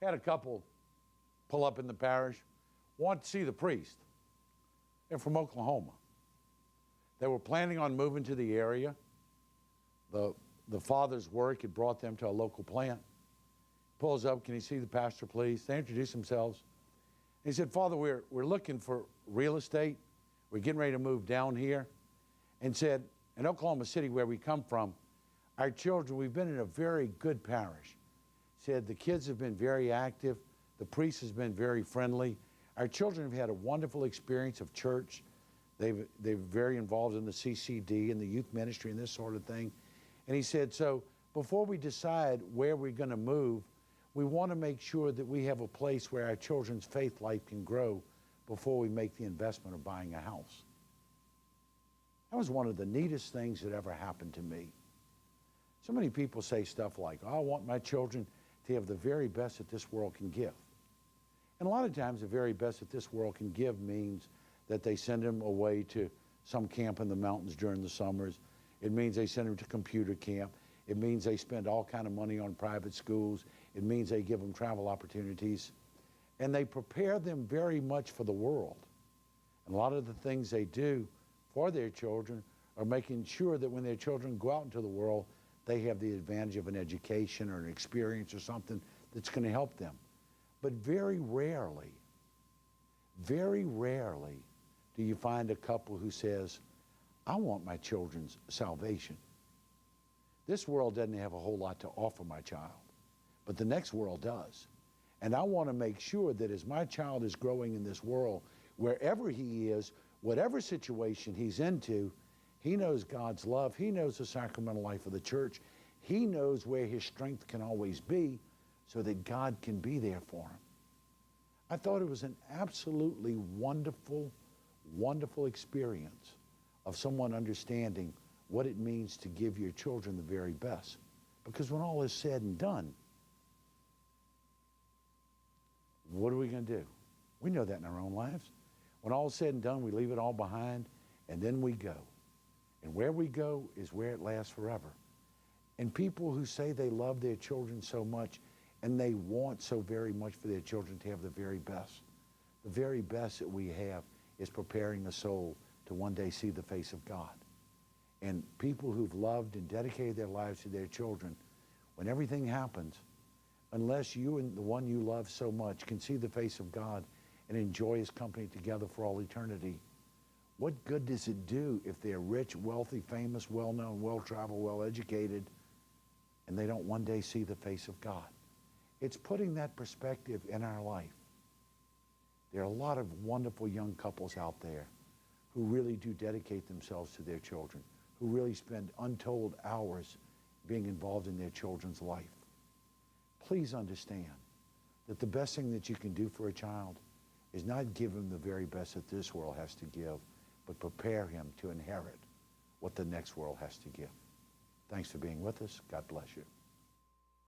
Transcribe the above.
Had a couple pull up in the parish, want to see the priest. They're from Oklahoma. They were planning on moving to the area. The father's work had brought them to a local plant. Pulls up, can you see the pastor, please? They introduced themselves. He said, Father, we're looking for real estate. We're getting ready to move down here. And said, in Oklahoma City, where we come from, our children, we've been in a very good parish. Said the kids have been very active. The priest has been very friendly. Our children have had a wonderful experience of church. They're very involved in the CCD and the youth ministry and this sort of thing. And he said, so before we decide where we're going to move, we want to make sure that we have a place where our children's faith life can grow before we make the investment of buying a house. That was one of the neatest things that ever happened to me. So many people say stuff like, oh, I want my children to have the very best that this world can give. And a lot of times the very best that this world can give means that they send them away to some camp in the mountains during the summers. It means they send them to computer camp. It means they spend all kind of money on private schools. It means they give them travel opportunities. And they prepare them very much for the world. And a lot of the things they do for their children are making sure that when their children go out into the world, they have the advantage of an education or an experience or something that's going to help them. But very rarely do you find a couple who says, I want my children's salvation. This world doesn't have a whole lot to offer my child, but the next world does. And I want to make sure that as my child is growing in this world, wherever he is, whatever situation he's into, he knows God's love. He knows the sacramental life of the church. He knows where his strength can always be so that God can be there for him. I thought it was an absolutely wonderful, wonderful experience of someone understanding what it means to give your children the very best. Because when all is said and done, what are we going to do? We know that in our own lives. When all is said and done, we leave it all behind, and then we go. And where we go is where it lasts forever. And people who say they love their children so much, and they want so very much for their children to have the very best that we have is preparing a soul to one day see the face of God. And people who've loved and dedicated their lives to their children, when everything happens, unless you and the one you love so much can see the face of God and enjoy his company together for all eternity, what good does it do if they're rich, wealthy, famous, well-known, well-traveled, well-educated, and they don't one day see the face of God? It's putting that perspective in our life. There are a lot of wonderful young couples out there who really do dedicate themselves to their children, who really spend untold hours being involved in their children's life. Please understand that the best thing that you can do for a child is not give him the very best that this world has to give, but prepare him to inherit what the next world has to give. Thanks for being with us. God bless you.